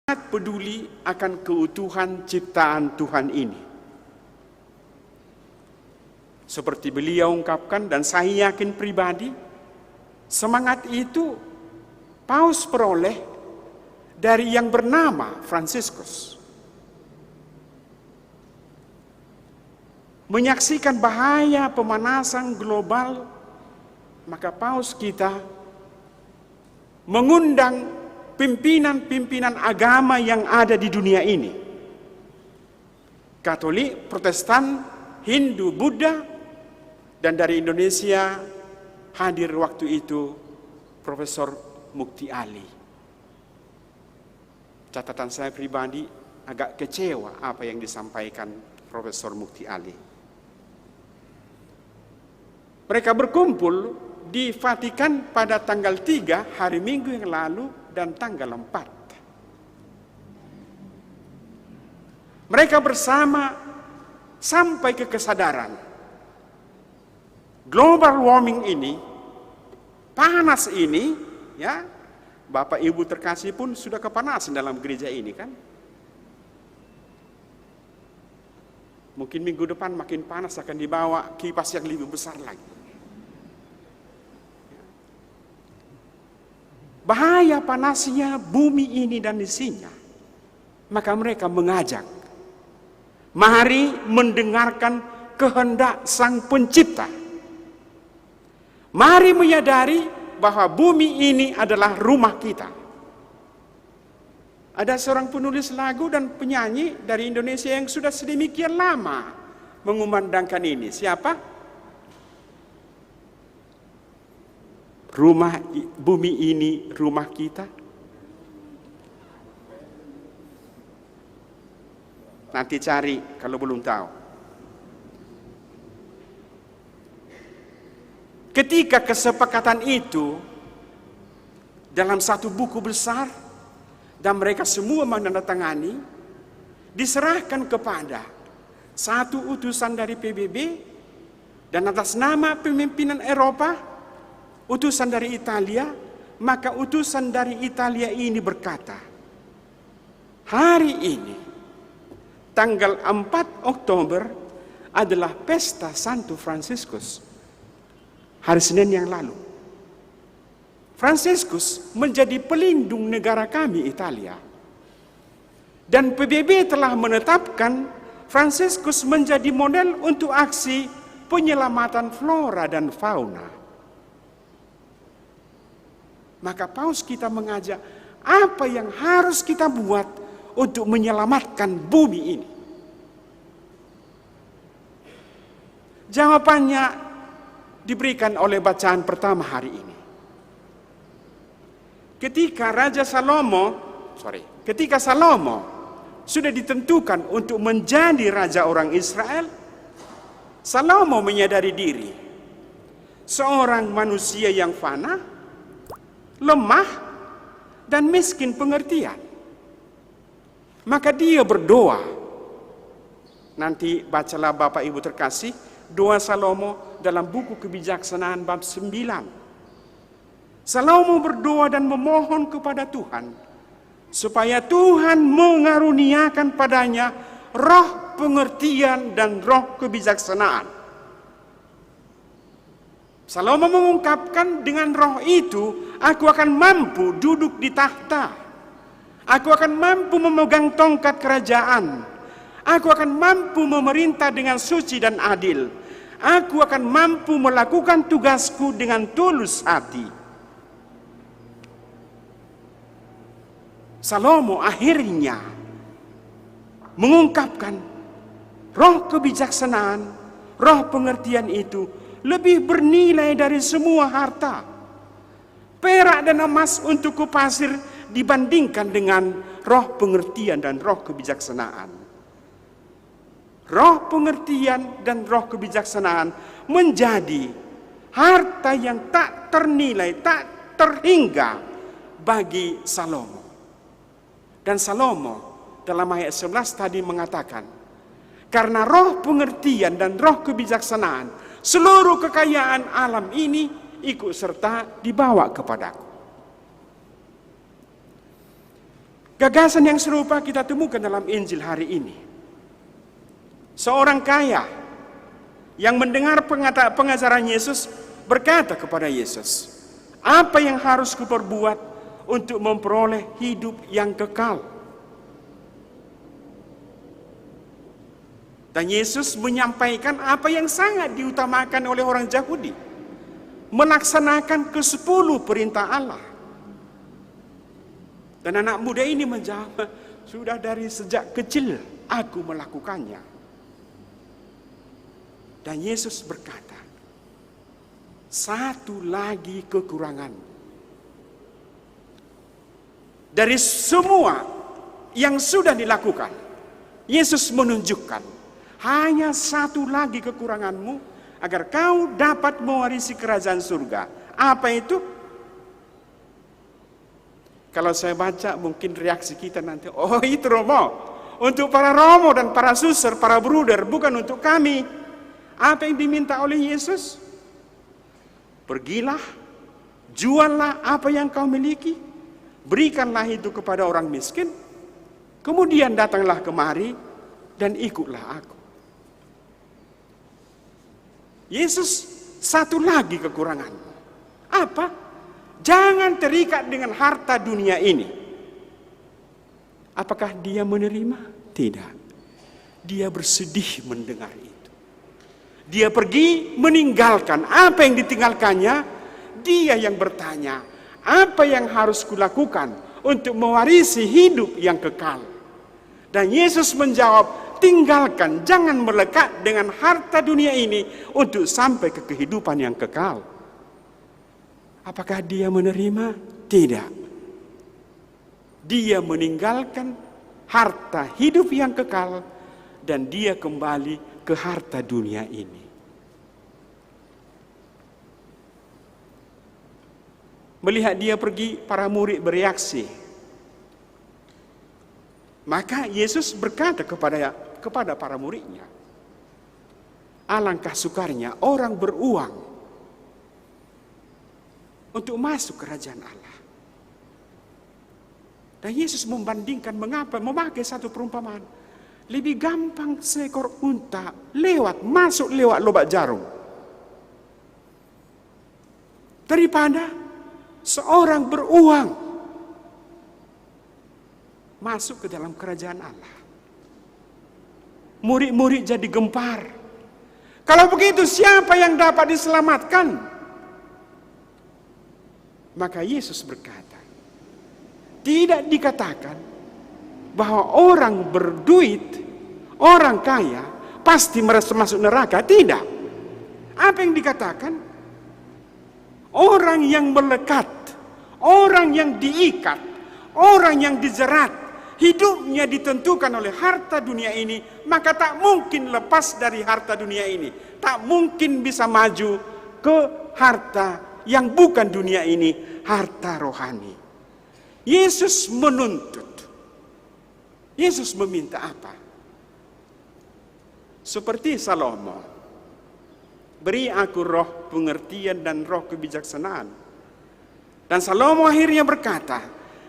sangat peduli akan keutuhan ciptaan Tuhan ini. Seperti beliau ungkapkan, dan saya yakin pribadi, semangat itu Paus peroleh dari yang bernama Fransiskus. Menyaksikan bahaya pemanasan global, maka Paus kita mengundang pimpinan-pimpinan agama yang ada di dunia ini. Katolik, Protestan, Hindu, Buddha, dan dari Indonesia hadir waktu itu Profesor Mukti Ali. Catatan saya pribadi agak kecewa apa yang disampaikan Profesor Mukti Ali. Mereka berkumpul di Vatikan pada tanggal 3 hari Minggu yang lalu dan tanggal 4. Mereka bersama sampai ke kesadaran global warming ini, panas ini, ya, Bapak Ibu terkasih pun sudah kepanasan dalam gereja ini kan. Mungkin minggu depan makin panas akan dibawa kipas yang lebih besar lagi. Bahaya panasnya bumi ini dan isinya. Maka mereka mengajak, mari mendengarkan kehendak Sang Pencipta. Mari menyadari bahwa bumi ini adalah rumah kita. Ada seorang penulis lagu dan penyanyi dari Indonesia yang sudah sedemikian lama mengumandangkan ini. Siapa? Bumi ini rumah kita. Nanti cari kalau belum tahu. Ketika kesepakatan itu dalam satu buku besar dan mereka semua menandatangani, diserahkan kepada satu utusan dari PBB dan atas nama pemimpinan Eropa, utusan dari Italia, maka utusan dari Italia ini berkata, hari ini tanggal 4 Oktober adalah pesta Santo Fransiskus. Hari Senin yang lalu, Fransiskus menjadi pelindung negara kami Italia. Dan PBB telah menetapkan Fransiskus menjadi model untuk aksi penyelamatan flora dan fauna. Maka Paus kita mengajak, apa yang harus kita buat untuk menyelamatkan bumi ini? Jawabannya diberikan oleh bacaan pertama hari ini. Ketika Salomo sudah ditentukan untuk menjadi raja orang Israel, Salomo menyadari diri seorang manusia yang fana, lemah, dan miskin pengertian. Maka dia berdoa. Nanti bacalah Bapak Ibu terkasih, doa Salomo dalam buku Kebijaksanaan bab 9. Salomo berdoa dan memohon kepada Tuhan supaya Tuhan mengaruniakan padanya roh pengertian dan roh kebijaksanaan. Salomo mengungkapkan, dengan roh itu aku akan mampu duduk di tahta. Aku akan mampu memegang tongkat kerajaan. Aku akan mampu memerintah dengan suci dan adil. Aku akan mampu melakukan tugasku dengan tulus hati. Salomo akhirnya mengungkapkan roh kebijaksanaan, roh pengertian itu lebih bernilai dari semua harta. Perak dan emas untuk kupasir dibandingkan dengan roh pengertian dan roh kebijaksanaan. Roh pengertian dan roh kebijaksanaan menjadi harta yang tak ternilai, tak terhingga bagi Salomo. Dan Salomo dalam ayat 11 tadi mengatakan, karena roh pengertian dan roh kebijaksanaan, seluruh kekayaan alam ini ikut serta dibawa kepadaku. Gagasan yang serupa kita temukan dalam Injil hari ini. Seorang kaya yang mendengar pengajaran Yesus berkata kepada Yesus, "Apa yang harus kuperbuat untuk memperoleh hidup yang kekal?" Dan Yesus menyampaikan apa yang sangat diutamakan oleh orang Yahudi, melaksanakan ke-10 perintah Allah. Dan anak muda ini menjawab, "Sudah dari sejak kecil aku melakukannya." Dan Yesus berkata, "Satu lagi kekurangan. Dari semua yang sudah dilakukan, Yesus menunjukkan hanya satu lagi kekuranganmu agar kau dapat mewarisi kerajaan surga." Apa itu? Kalau saya baca mungkin reaksi kita nanti, "Oh itu Romo, untuk para Romo dan para suster, para bruder, bukan untuk kami." Apa yang diminta oleh Yesus? "Pergilah, juallah apa yang kau miliki, berikanlah itu kepada orang miskin, kemudian datanglah kemari dan ikutlah aku." Yesus, satu lagi kekuranganmu. Apa? Jangan terikat dengan harta dunia ini. Apakah dia menerima? Tidak. Dia bersedih mendengar itu. Dia pergi meninggalkan apa yang ditinggalkannya. Dia yang bertanya, "Apa yang harus kulakukan untuk mewarisi hidup yang kekal?" Dan Yesus menjawab, "Tinggalkan, jangan melekat dengan harta dunia ini untuk sampai ke kehidupan yang kekal." Apakah dia menerima? Tidak. Dia meninggalkan harta hidup yang kekal dan dia kembali ke harta dunia ini. Melihat dia pergi, para murid bereaksi. Maka Yesus berkata kepada para muridnya, "Alangkah sukarnya orang beruang untuk masuk kerajaan Allah." Dan Yesus membandingkan mengapa memakai satu perumpamaan. Lebih gampang seekor unta masuk lewat lubang jarum daripada seorang beruang masuk ke dalam kerajaan Allah. Murid-murid jadi gempar. Kalau begitu siapa yang dapat diselamatkan? Maka Yesus berkata, tidak dikatakan bahwa orang berduit, orang kaya pasti masuk neraka. Tidak. Apa yang dikatakan? Orang yang melekat, orang yang diikat, orang yang dijerat, hidupnya ditentukan oleh harta dunia ini, maka tak mungkin lepas dari harta dunia ini. Tak mungkin bisa maju ke harta yang bukan dunia ini, harta rohani. Yesus menuntut. Yesus meminta apa? Seperti Salomo, "Beri aku roh pengertian dan roh kebijaksanaan." Dan Salomo akhirnya berkata,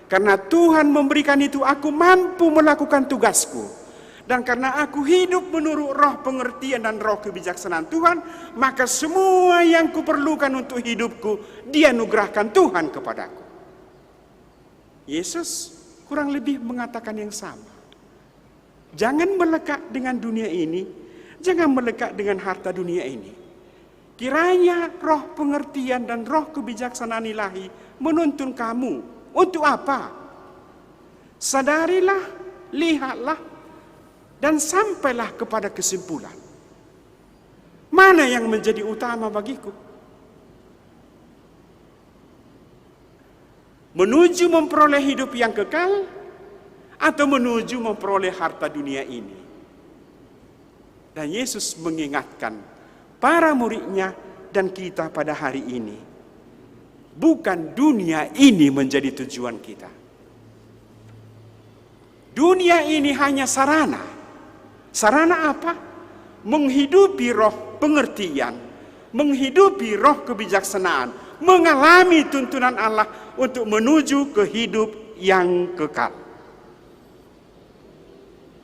"Karena Tuhan memberikan itu, aku mampu melakukan tugasku. Dan karena aku hidup menurut roh pengertian dan roh kebijaksanaan Tuhan, maka semua yang kuperlukan untuk hidupku, dianugerahkan Tuhan kepadaku." Yesus kurang lebih mengatakan yang sama. Jangan melekat dengan dunia ini, jangan melekat dengan harta dunia ini. Kiranya roh pengertian dan roh kebijaksanaan ilahi menuntun kamu. Untuk apa? Sadarilah, lihatlah, dan sampailah kepada kesimpulan. Mana yang menjadi utama bagiku? Menuju memperoleh hidup yang kekal, atau menuju memperoleh harta dunia ini? Dan Yesus mengingatkan para muridnya dan kita pada hari ini, bukan dunia ini menjadi tujuan kita. Dunia ini hanya sarana. Sarana apa? Menghidupi roh pengertian, menghidupi roh kebijaksanaan, mengalami tuntunan Allah untuk menuju ke hidup yang kekal.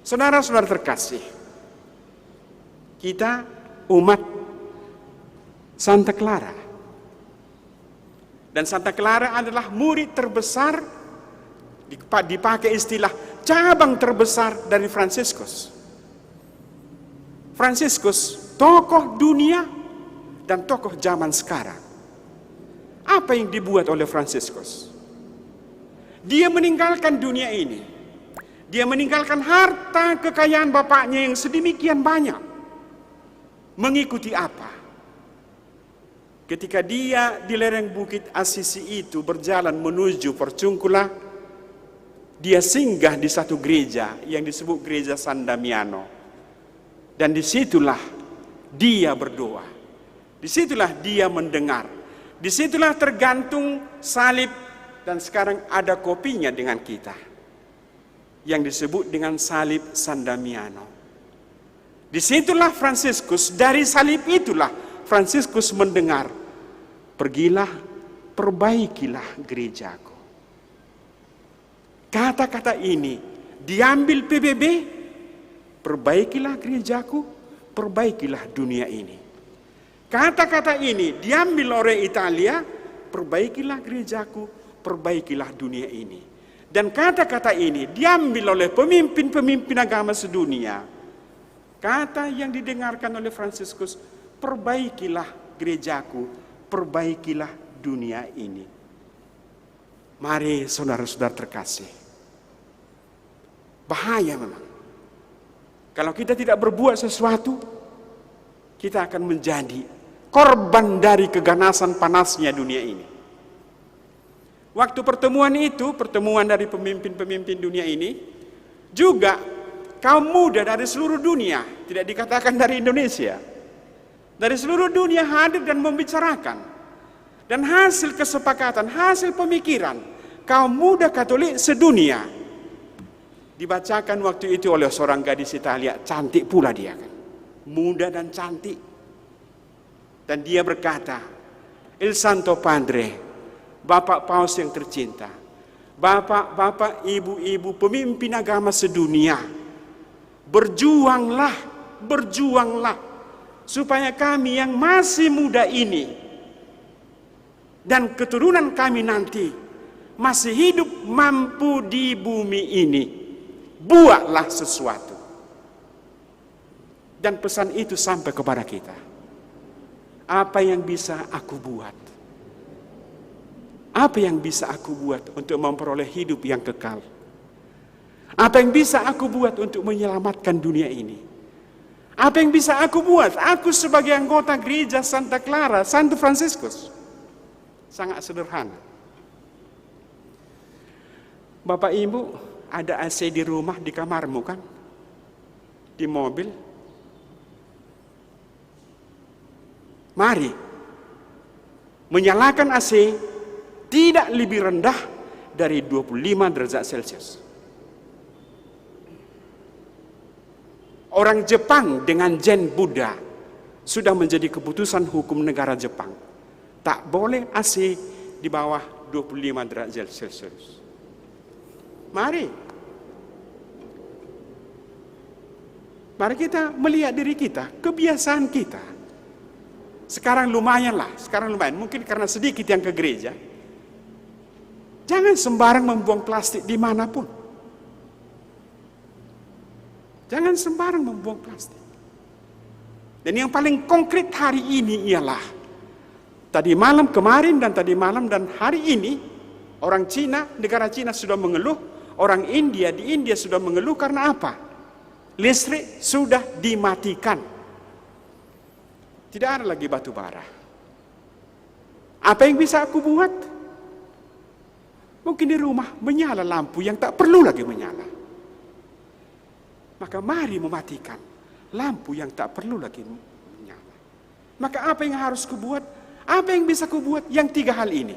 Saudara-saudara terkasih, kita umat Santa Clara. Dan Santa Clara adalah murid terbesar, dipakai istilah cabang terbesar dari Fransiskus. Fransiskus, tokoh dunia dan tokoh zaman sekarang. Apa yang dibuat oleh Fransiskus? Dia meninggalkan dunia ini. Dia meninggalkan harta kekayaan bapaknya yang sedemikian banyak. Mengikuti apa? Ketika dia di lereng Bukit Assisi itu berjalan menuju Porciuncula, dia singgah di satu gereja yang disebut Gereja San Damiano. Dan disitulah dia berdoa. Disitulah dia mendengar. Disitulah tergantung salib, dan sekarang ada kopinya dengan kita, yang disebut dengan salib San Damiano. Disitulah Fransiskus, dari salib itulah Fransiskus mendengar, pergilah, perbaikilah gerejaku. Kata-kata ini diambil PBB, perbaikilah gerejaku, perbaikilah dunia ini. Kata-kata ini diambil oleh Italia, perbaikilah gerejaku, perbaikilah dunia ini. Dan kata-kata ini diambil oleh pemimpin-pemimpin agama sedunia. Kata yang didengarkan oleh Fransiskus, perbaikilah gerejaku, perbaikilah dunia ini. Mari saudara-saudara terkasih, bahaya memang. Kalau kita tidak berbuat sesuatu, kita akan menjadi korban dari keganasan panasnya dunia ini. Waktu pertemuan itu, pertemuan dari pemimpin-pemimpin dunia ini, juga kaum muda dari seluruh dunia, tidak dikatakan dari Indonesia, dari seluruh dunia hadir dan membicarakan. Dan hasil kesepakatan, hasil pemikiran kaum muda Katolik sedunia dibacakan waktu itu oleh seorang gadis Italia, cantik pula dia kan, muda dan cantik. Dan dia berkata, Il Santo Padre, Bapak Paus yang tercinta, bapak-bapak, ibu-ibu, pemimpin agama sedunia, berjuanglah, berjuanglah, supaya kami yang masih muda ini dan keturunan kami nanti masih hidup mampu di bumi ini. Buatlah sesuatu. Dan pesan itu sampai kepada kita. Apa yang bisa aku buat? Apa yang bisa aku buat untuk memperoleh hidup yang kekal? Apa yang bisa aku buat untuk menyelamatkan dunia ini? Apa yang bisa aku buat? Aku sebagai anggota gereja Santa Clara, Santo Fransiskus. Sangat sederhana. Bapak Ibu, ada AC di rumah, di kamarmu kan? Di mobil. Mari menyalakan AC tidak lebih rendah dari 25 derajat Celcius. Orang Jepang dengan Zen Buddha sudah menjadi keputusan hukum negara Jepang. Tak boleh AC di bawah 25 derajat Celcius. Mari kita melihat diri kita, kebiasaan kita. Sekarang lumayan. Mungkin karena sedikit yang ke gereja. Jangan sembarang membuang plastik dimanapun. Jangan sembarang membuang plastik. Dan yang paling konkret hari ini ialah, tadi malam kemarin dan tadi malam dan hari ini, orang Cina, negara Cina sudah mengeluh, orang India di India sudah mengeluh karena apa? Listrik sudah dimatikan. Tidak ada lagi batu bara. Apa yang bisa aku buat? Mungkin di rumah menyala lampu yang tak perlu lagi menyala. Maka mari mematikan lampu yang tak perlu lagi menyala. Maka apa yang harus kubuat? Apa yang bisa kubuat? Yang 3 hal ini.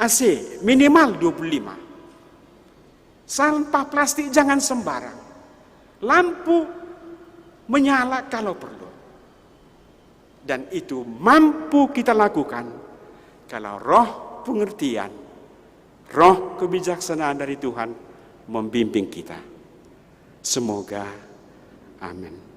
AC minimal 25. Sampah plastik jangan sembarang. Lampu menyala kalau perlu. Dan itu mampu kita lakukan kalau roh pengertian, roh kebijaksanaan dari Tuhan membimbing kita. Semoga. Amin.